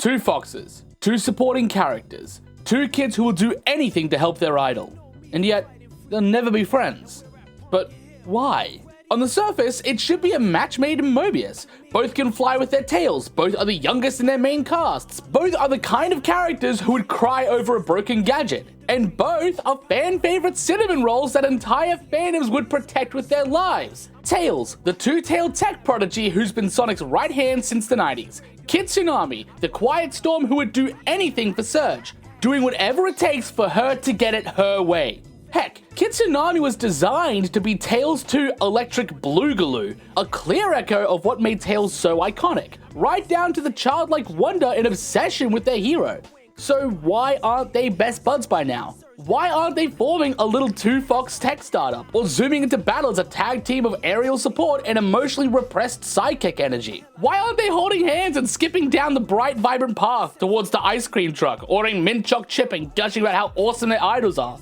Two foxes, two supporting characters, two kids who will do anything to help their idol. And yet, they'll never be friends. But why? On the surface, it should be a match made in Mobius. Both can fly with their tails, both are the youngest in their main casts, both are the kind of characters who would cry over a broken gadget, and both are fan favorite cinnamon rolls that entire fandoms would protect with their lives. Tails, the two-tailed tech prodigy who's been Sonic's right hand since the 90s. Kitsunami, the quiet storm who would do anything for Surge, doing whatever it takes for her to get it her way. Heck, Kitsunami was designed to be Tails' 2 Electric Bluegaloo, a clear echo of what made Tails so iconic, right down to the childlike wonder and obsession with their hero. So why aren't they best buds by now? Why aren't they forming a little two-fox tech startup, or zooming into battle as a tag team of aerial support and emotionally repressed sidekick energy? Why aren't they holding hands and skipping down the bright, vibrant path towards the ice cream truck, ordering mint choc chip and gushing about how awesome their idols are?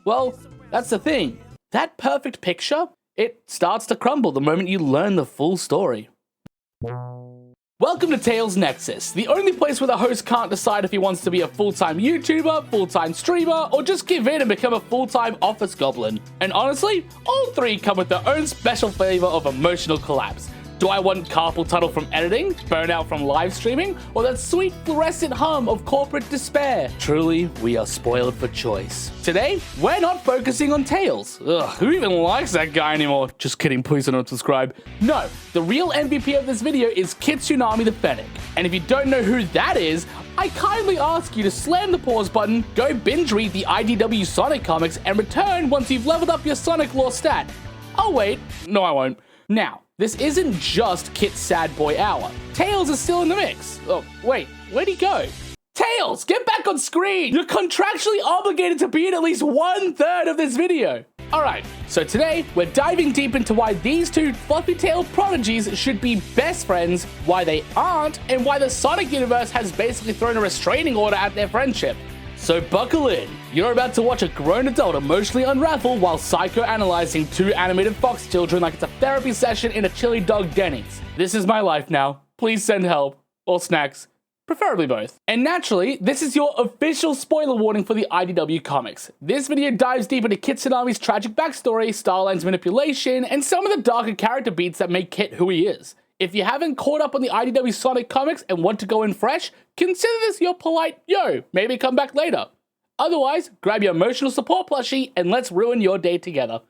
Well, that's the thing. That perfect picture, it starts to crumble the moment you learn the full story. Welcome to Tails Nexus, the only place where the host can't decide if he wants to be a full-time YouTuber, full-time streamer, or just give in and become a full-time office goblin. And honestly, all three come with their own special flavor of emotional collapse. Do I want carpal tunnel from editing, burnout from live streaming, or that sweet fluorescent hum of corporate despair? Truly, we are spoiled for choice. Today, we're not focusing on Tails. Ugh, who even likes that guy anymore? Just kidding, please don't subscribe. No, the real MVP of this video is Kitsunami the Fennec. And if you don't know who that is, I kindly ask you to slam the pause button, go binge read the IDW Sonic comics, and return once you've leveled up your Sonic lore stat. Oh wait, no I won't. Now, this isn't just Kit's sad boy hour. Tails is still in the mix. Oh, wait, where'd he go? Tails, get back on screen! You're contractually obligated to be in at least 1/3 of this video. Alright, so today, we're diving deep into why these two fluffy-tailed prodigies should be best friends, why they aren't, and why the Sonic universe has basically thrown a restraining order at their friendship. So buckle in. You're about to watch a grown adult emotionally unravel while psychoanalyzing two animated fox children like it's a therapy session in a chili dog Denny's. This is my life now. Please send help. Or snacks. Preferably both. And naturally, this is your official spoiler warning for the IDW comics. This video dives deep into Kitsunami's tragic backstory, Starline's manipulation, and some of the darker character beats that make Kit who he is. If you haven't caught up on the IDW Sonic comics and want to go in fresh, consider this your polite yo, maybe come back later. Otherwise, grab your emotional support plushie and let's ruin your day together.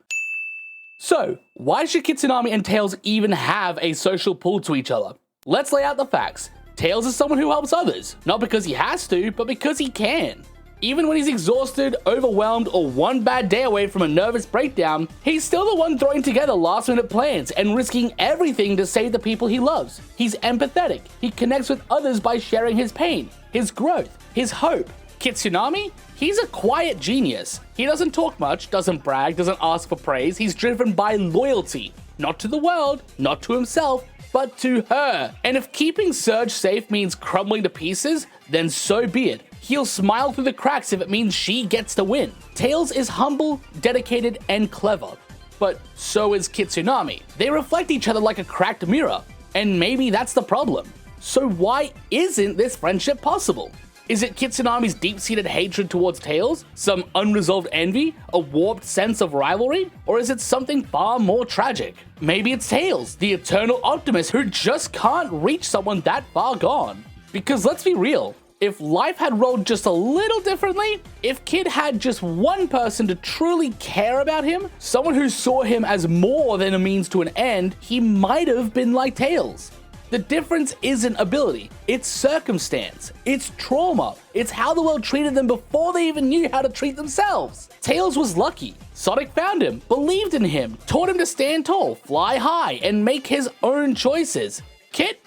So, why should Kitsunami and Tails even have a social pull to each other? Let's lay out the facts. Tails is someone who helps others, not because he has to, but because he can. Even when he's exhausted, overwhelmed, or one bad day away from a nervous breakdown, he's still the one throwing together last-minute plans and risking everything to save the people he loves. He's empathetic. He connects with others by sharing his pain, his growth, his hope. Kitsunami? He's a quiet genius. He doesn't talk much, doesn't brag, doesn't ask for praise. He's driven by loyalty. Not to the world, not to himself, but to her. And if keeping Surge safe means crumbling to pieces, then so be it. He'll smile through the cracks if it means she gets to win. Tails is humble, dedicated, and clever. But so is Kitsunami. They reflect each other like a cracked mirror. And maybe that's the problem. So why isn't this friendship possible? Is it Kitsunami's deep-seated hatred towards Tails? Some unresolved envy? A warped sense of rivalry? Or is it something far more tragic? Maybe it's Tails, the eternal optimist who just can't reach someone that far gone. Because let's be real, if life had rolled just a little differently, if Kid had just one person to truly care about him, someone who saw him as more than a means to an end, he might have been like Tails. The difference isn't ability, it's circumstance, it's trauma, it's how the world treated them before they even knew how to treat themselves. Tails was lucky. Sonic found him, believed in him, taught him to stand tall, fly high, and make his own choices. Kit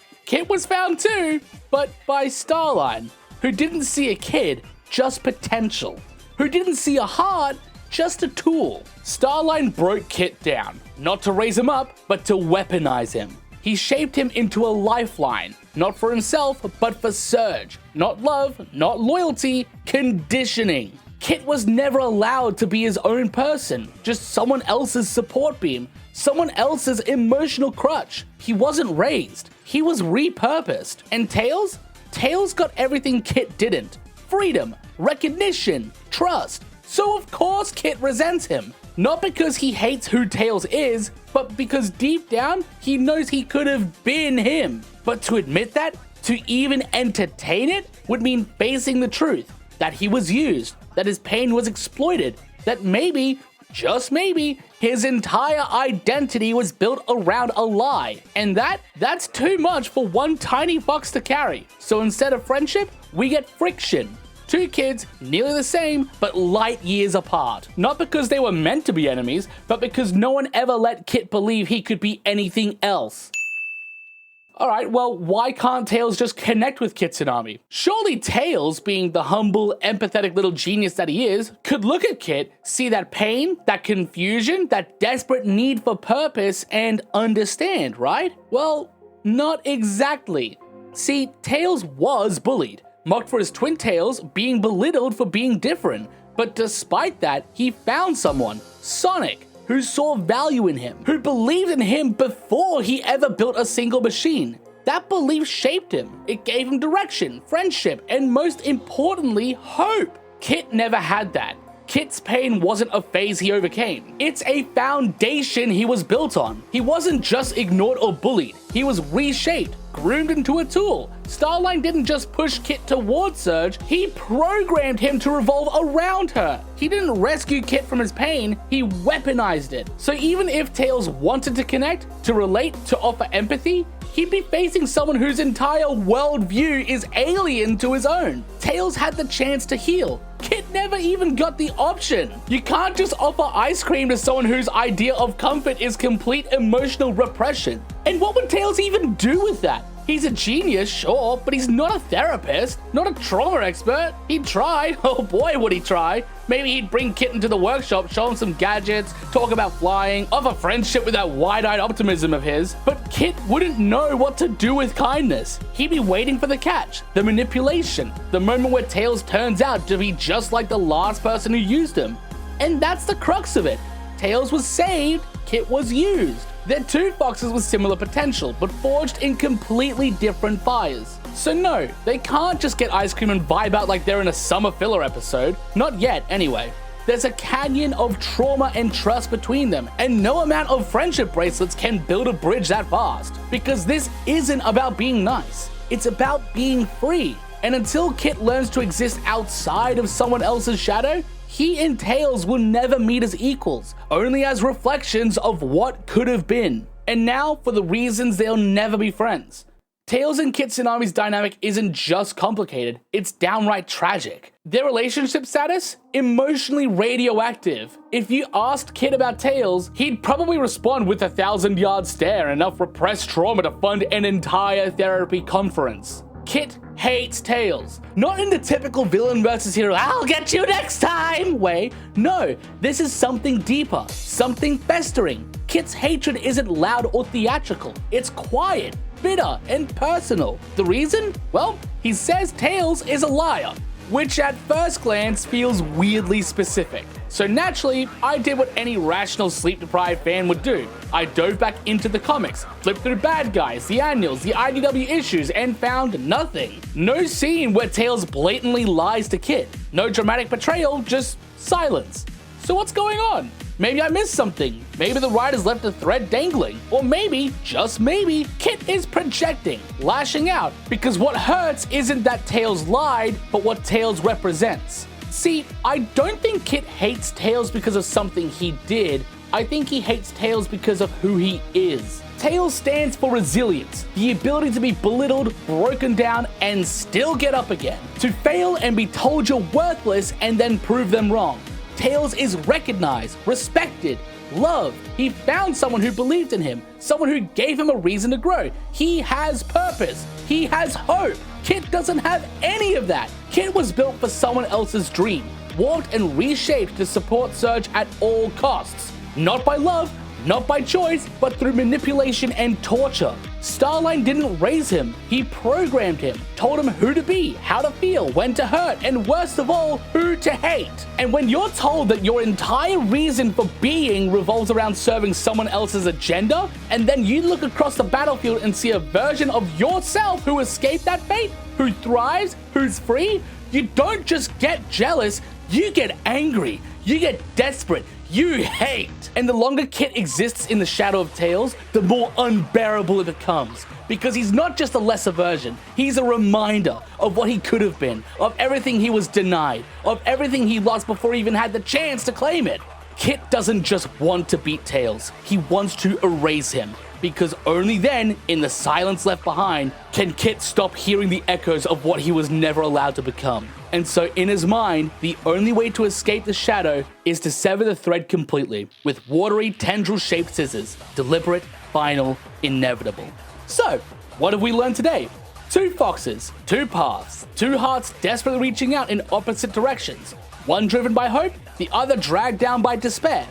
was found too, but by Starline, who didn't see a kid, just potential. Who didn't see a heart, just a tool. Starline broke Kit down, not to raise him up, but to weaponize him. He shaped him into a lifeline, not for himself, but for Surge. Not love, not loyalty, conditioning. Kit was never allowed to be his own person, just someone else's support beam, someone else's emotional crutch. He wasn't raised, he was repurposed. And Tails? Tails got everything Kit didn't: freedom, recognition, trust. So of course Kit resents him. Not because he hates who Tails is, but because deep down, he knows he could have been him. But to admit that, to even entertain it, would mean facing the truth. That he was used, that his pain was exploited, that maybe, just maybe, his entire identity was built around a lie. And that's too much for one tiny fox to carry. So instead of friendship, we get friction. Two kids, nearly the same, but light years apart. Not because they were meant to be enemies, but because no one ever let Kit believe he could be anything else. Alright, well, why can't Tails just connect with Kitsunami? Surely Tails, being the humble, empathetic little genius that he is, could look at Kit, see that pain, that confusion, that desperate need for purpose, and understand, right? Well, not exactly. See, Tails was bullied. Mocked for his twin tails, being belittled for being different. But despite that, he found someone, Sonic, who saw value in him, who believed in him before he ever built a single machine. That belief shaped him. It gave him direction, friendship, and most importantly, hope. Kit never had that. Kit's pain wasn't a phase he overcame. It's a foundation he was built on. He wasn't just ignored or bullied. He was reshaped, groomed into a tool. Starline didn't just push Kit towards Surge, he programmed him to revolve around her. He didn't rescue Kit from his pain, he weaponized it. So even if Tails wanted to connect, to relate, to offer empathy, he'd be facing someone whose entire worldview is alien to his own. Tails had the chance to heal. Kit never even got the option. You can't just offer ice cream to someone whose idea of comfort is complete emotional repression. And what would Tails even do with that? He's a genius, sure, but he's not a therapist, not a trauma expert. He tried. Oh boy, would he try. Maybe he'd bring Kit into the workshop, show him some gadgets, talk about flying, offer friendship with that wide-eyed optimism of his. But Kit wouldn't know what to do with kindness. He'd be waiting for the catch, the manipulation, the moment where Tails turns out to be just like the last person who used him. And that's the crux of it. Tails was saved, Kit was used. They're two foxes with similar potential, but forged in completely different fires. So no, they can't just get ice cream and vibe out like they're in a summer filler episode. Not yet, anyway. There's a canyon of trauma and trust between them, and no amount of friendship bracelets can build a bridge that fast. Because this isn't about being nice, it's about being free. And until Kit learns to exist outside of someone else's shadow, he and Tails will never meet as equals, only as reflections of what could have been. And now for the reasons they'll never be friends. Tails and Kitsunami's dynamic isn't just complicated, it's downright tragic. Their relationship status? Emotionally radioactive. If you asked Kit about Tails, he'd probably respond with a 1,000-yard stare and enough repressed trauma to fund an entire therapy conference. Kit hates Tails. Not in the typical villain versus hero, I'll get you next time way. No, this is something deeper, something festering. Kit's hatred isn't loud or theatrical. It's quiet, bitter, and personal. The reason? Well, he says Tails is a liar, which at first glance feels weirdly specific. So naturally, I did what any rational sleep-deprived fan would do. I dove back into the comics, flipped through Bad Guys, the annuals, the IDW issues, and found nothing. No scene where Tails blatantly lies to Kit. No dramatic betrayal, just silence. So what's going on? Maybe I missed something. Maybe the writers left a thread dangling. Or maybe, just maybe, Kit is projecting, lashing out, because what hurts isn't that Tails lied, but what Tails represents. See, I don't think Kit hates Tails because of something he did. I think he hates Tails because of who he is. Tails stands for resilience, the ability to be belittled, broken down, and still get up again. To fail and be told you're worthless and then prove them wrong. Tails is recognized, respected, loved. He found someone who believed in him, someone who gave him a reason to grow. He has purpose. He has hope. Kit doesn't have any of that. Kit was built for someone else's dream, warped and reshaped to support Surge at all costs. Not by love, not by choice, but through manipulation and torture. Starline didn't raise him, he programmed him, told him who to be, how to feel, when to hurt, and worst of all, who to hate. And when you're told that your entire reason for being revolves around serving someone else's agenda, and then you look across the battlefield and see a version of yourself who escaped that fate, who thrives, who's free, you don't just get jealous, you get angry, you get desperate, you hate. And the longer Kit exists in the shadow of Tails, the more unbearable it becomes. Because he's not just a lesser version, he's a reminder of what he could have been, of everything he was denied, of everything he lost before he even had the chance to claim it. Kit doesn't just want to beat Tails, he wants to erase him. Because only then, in the silence left behind, can Kit stop hearing the echoes of what he was never allowed to become. And so in his mind, the only way to escape the shadow is to sever the thread completely, with watery, tendril-shaped scissors. Deliberate, final, inevitable. So, what have we learned today? 2 foxes, 2 paths, 2 hearts desperately reaching out in opposite directions. One driven by hope, the other dragged down by despair.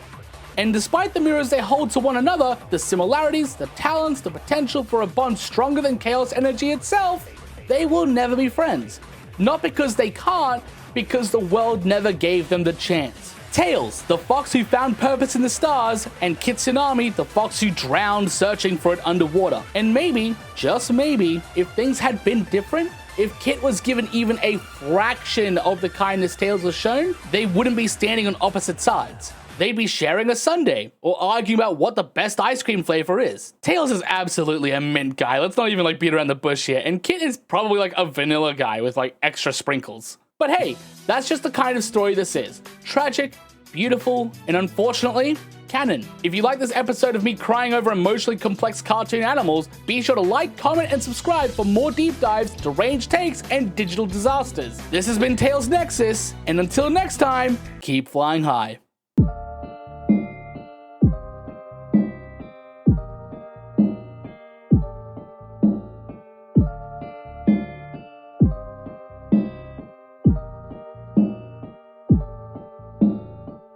And despite the mirrors they hold to one another, the similarities, the talents, the potential for a bond stronger than chaos energy itself, they will never be friends. Not because they can't, because the world never gave them the chance. Tails, the fox who found purpose in the stars, and Kitsunami, the fox who drowned searching for it underwater. And maybe, just maybe, if things had been different, if Kit was given even a fraction of the kindness Tails was shown, they wouldn't be standing on opposite sides. They'd be sharing a sundae, or arguing about what the best ice cream flavor is. Tails is absolutely a mint guy, let's not even beat around the bush here, and Kit is probably a vanilla guy with extra sprinkles. But hey, that's just the kind of story this is. Tragic, beautiful, and unfortunately, canon. If you like this episode of me crying over emotionally complex cartoon animals, be sure to like, comment, and subscribe for more deep dives, deranged takes, and digital disasters. This has been Tails Nexus, and until next time, keep flying high.